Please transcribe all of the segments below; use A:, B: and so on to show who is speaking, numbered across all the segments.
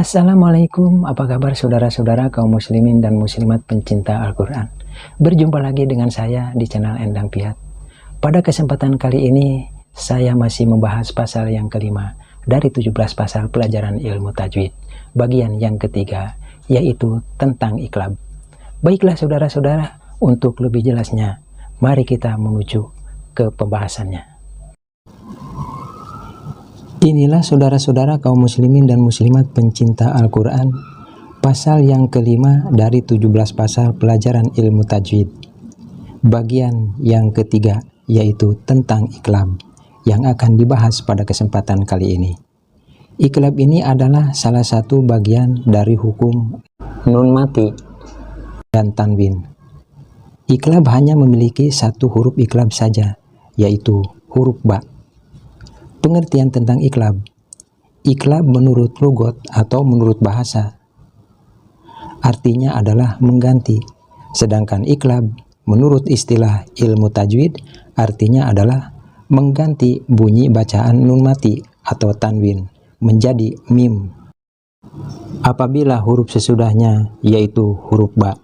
A: Assalamualaikum, apa kabar saudara-saudara kaum muslimin dan muslimat pencinta Al-Quran. Berjumpa lagi dengan saya di channel Endang Piat. Pada kesempatan kali ini, saya masih membahas pasal yang kelima dari 17 pasal pelajaran ilmu tajwid, bagian yang ketiga, yaitu tentang iklab. Baiklah saudara-saudara, untuk lebih jelasnya, mari kita menuju ke pembahasannya. Inilah saudara-saudara kaum muslimin dan muslimat pencinta Al-Quran, pasal yang kelima dari 17 pasal pelajaran ilmu tajwid, bagian yang ketiga, yaitu tentang iklab, yang akan dibahas pada kesempatan kali ini. Iklab ini adalah salah satu bagian dari hukum nun mati dan tanwin. Iklab hanya memiliki satu huruf iklab saja, yaitu huruf ba. Pengertian tentang iklab. Iklab menurut lugot atau menurut bahasa artinya adalah mengganti. Sedangkan iklab menurut istilah ilmu tajwid artinya adalah mengganti bunyi bacaan nun mati atau tanwin menjadi mim apabila huruf sesudahnya yaitu huruf ba.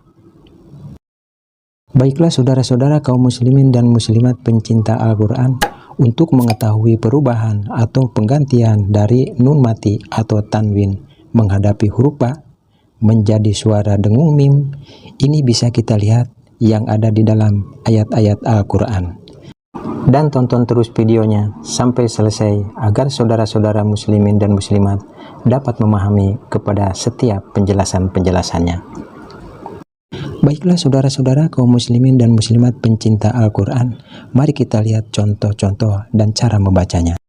A: Baiklah saudara-saudara kaum muslimin dan muslimat pencinta Al-Quran, untuk mengetahui perubahan atau penggantian dari nun mati atau tanwin menghadapi huruf ba menjadi suara dengung mim, ini bisa kita lihat yang ada di dalam ayat-ayat Al-Quran. Dan tonton terus videonya sampai selesai agar saudara-saudara muslimin dan muslimat dapat memahami kepada setiap penjelasan-penjelasannya. Baiklah saudara-saudara kaum muslimin dan muslimat pencinta Al-Quran, mari kita lihat contoh-contoh dan cara membacanya.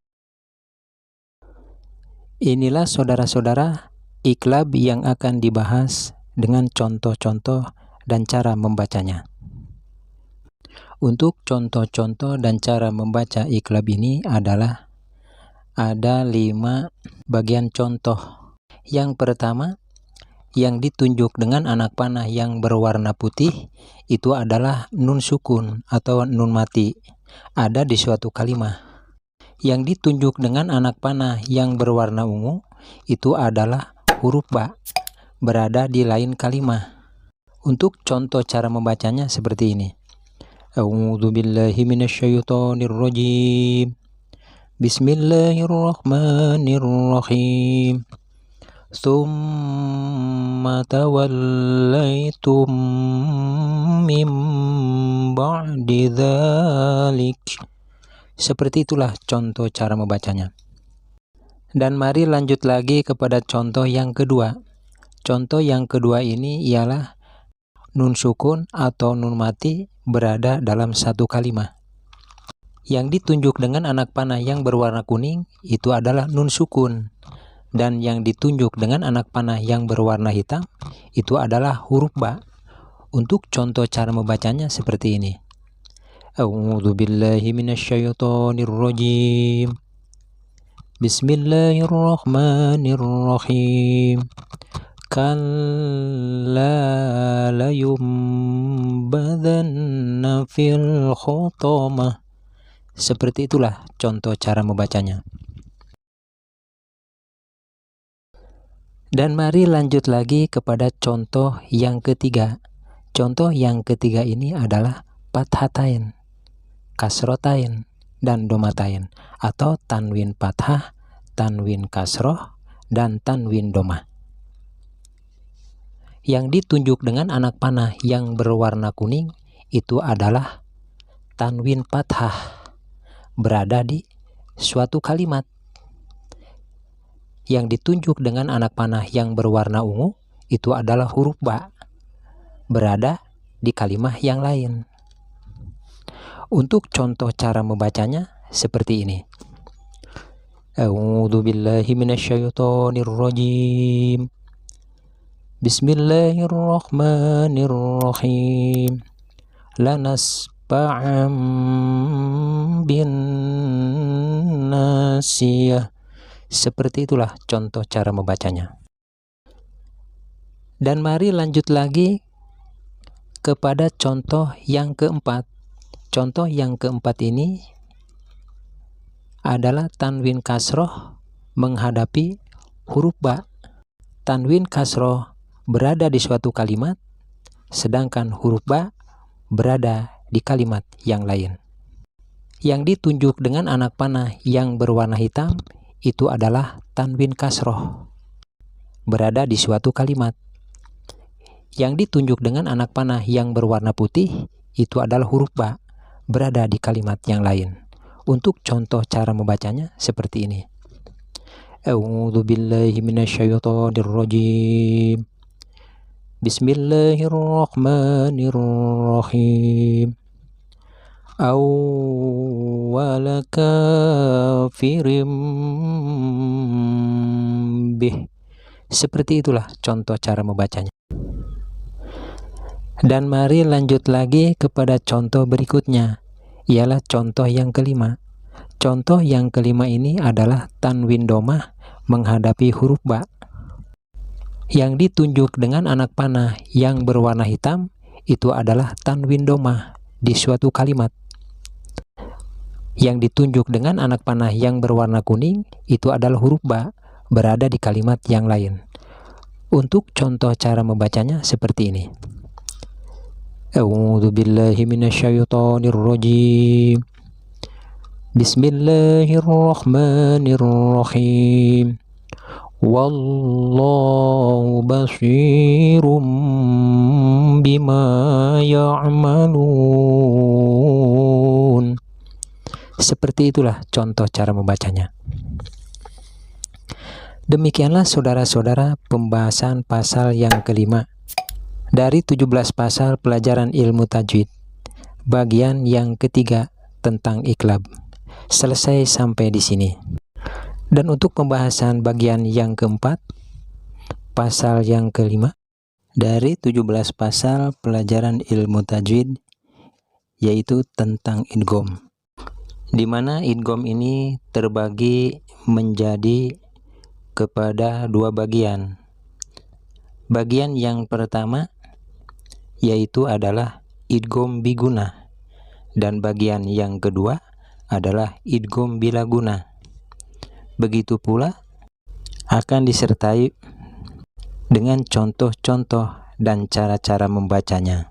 A: Inilah saudara-saudara iklab yang akan dibahas dengan contoh-contoh dan cara membacanya. Untuk contoh-contoh dan cara membaca iklab ini adalah ada 5 bagian contoh. Yang pertama, yang ditunjuk dengan anak panah yang berwarna putih itu adalah nun sukun atau nun mati, ada di suatu kalimat. Yang ditunjuk dengan anak panah yang berwarna ungu itu adalah huruf ba, berada di lain kalimat. Untuk contoh cara membacanya seperti ini. A'udzubillahi minasyaitonirrajim. Bismillahirrahmanirrahim. Tsumma tawallaitum min ba'di dzalik. Seperti itulah contoh cara membacanya. Dan mari lanjut lagi kepada contoh yang kedua. Contoh yang kedua ini ialah nun sukun atau nun mati berada dalam satu kalimat. Yang ditunjuk dengan anak panah yang berwarna kuning itu adalah nun sukun. Dan yang ditunjuk dengan anak panah yang berwarna hitam itu adalah huruf ba. Untuk contoh cara membacanya seperti ini. A'udzubillahi minasyaitonirrajim. Bismillahirrahmanirrahim. Kalla layumbadanna fil khutamah. Seperti itulah contoh cara membacanya. Dan mari lanjut lagi kepada contoh yang ketiga. Contoh yang ketiga ini adalah pathatain, kasrotain, dan domatain, atau tanwin pathah, tanwin kasroh, dan tanwin domah. Yang ditunjuk dengan anak panah yang berwarna kuning itu adalah tanwin pathah, berada di suatu kalimat. Yang ditunjuk dengan anak panah yang berwarna ungu itu adalah huruf ba, berada di kalimat yang lain. Untuk contoh cara membacanya seperti ini. A'udzubillahi minasyaitonirrajim. Bismillahirrahmanirrahim. Lanasba'am bin nasiyah. Seperti itulah contoh cara membacanya. Dan mari lanjut lagi kepada contoh yang keempat. Contoh yang keempat ini adalah tanwin kasroh menghadapi huruf ba. tanwin kasroh berada di suatu kalimat, sedangkan huruf ba berada di kalimat yang lain. Yang ditunjuk dengan anak panah yang berwarna hitam itu adalah tanwin kasroh berada di suatu kalimat. Yang ditunjuk dengan anak panah yang berwarna putih itu adalah huruf ba berada di kalimat yang lain. Untuk contoh cara membacanya seperti ini. A'udzu billahi minasyaitonir rajim. Bismillahirrahmanirrahim. Awwala kafirim bih. Seperti itulah contoh cara membacanya. Dan mari lanjut lagi kepada contoh berikutnya, ialah contoh yang kelima. Contoh yang kelima ini adalah tanwin domah menghadapi huruf ba. Yang ditunjuk dengan anak panah yang berwarna hitam itu adalah tanwin domah di suatu kalimat. Yang ditunjuk dengan anak panah yang berwarna kuning itu adalah huruf ba berada di kalimat yang lain. Untuk contoh cara membacanya seperti ini. A'udzu billahi minasyaitonir rajim. Bismillahirrahmanirrahim. Wallahu basirum bima ya'malun. Seperti itulah contoh cara membacanya. Demikianlah saudara-saudara pembahasan pasal yang kelima dari 17 pasal pelajaran ilmu tajwid, bagian yang ketiga tentang iqlab. Selesai sampai di sini. Dan untuk pembahasan bagian yang keempat, pasal yang kelima dari 17 pasal pelajaran ilmu tajwid, yaitu tentang idgham. Di mana idgham ini terbagi menjadi kepada dua bagian. Bagian yang pertama yaitu adalah idgham biguna, dan bagian yang kedua adalah idgham bila guna. Begitu pula akan disertai dengan contoh-contoh dan cara-cara membacanya.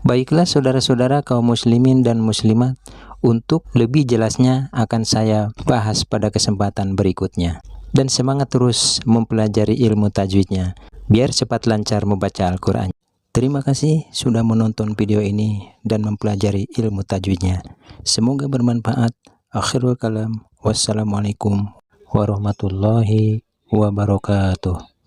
A: Baiklah saudara-saudara kaum muslimin dan muslimat, untuk lebih jelasnya akan saya bahas pada kesempatan berikutnya. Dan semangat terus mempelajari ilmu tajwidnya, biar cepat lancar membaca Al-Quran. Terima kasih sudah menonton video ini dan mempelajari ilmu tajwidnya. Semoga bermanfaat. Akhirul kalam. Wassalamualaikum warahmatullahi wabarakatuh.